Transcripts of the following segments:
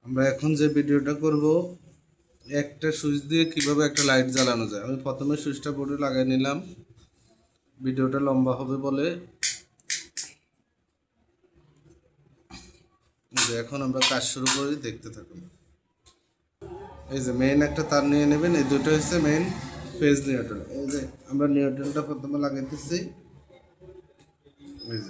আমরা এখন যে ভিডিওটা করব একটা সুইচ দিয়ে কিভাবে একটা লাইট জ্বালানো যায়। আমি প্রথমে সুইচটা বোর্ডে লাগিয়ে নিলাম, ভিডিওটা লম্বা হবে বলে। এখন আমরা কাজ শুরু করি, দেখতে থাকুন। এই যে মেইন একটা তার নিয়ে নেবেন, এই দুটো হচ্ছে মেইন ফেজ নিউট্রাল। এই যে আমরা নিউট্রালটা প্রথমে লাগাইতেছি, এই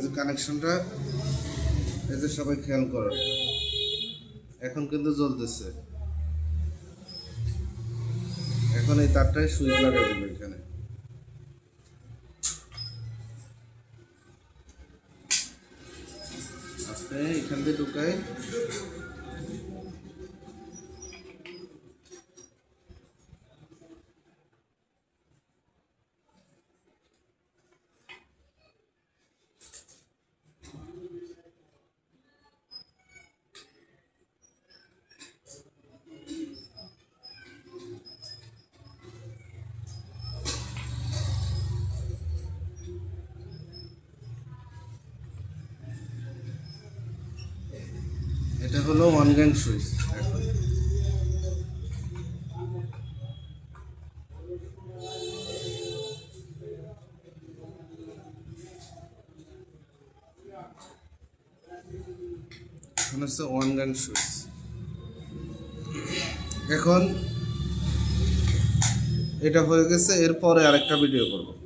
যে কানেকশনটা, এই যে সবাই খেয়াল করেন, এখন কিন্তু জ্বলতেছে। এখন এই তারটায় সুইচ লাগাই দেবো এখানে। আপনি এখান দিয়ে ঢুকাই, এটা হলো ওয়ান গ্যাং সুইচ। এখন হচ্ছে ওয়ান গ্যাং সুইচ। এখন এটা হয়ে গেছে, এরপরে আরেকটা ভিডিও করব।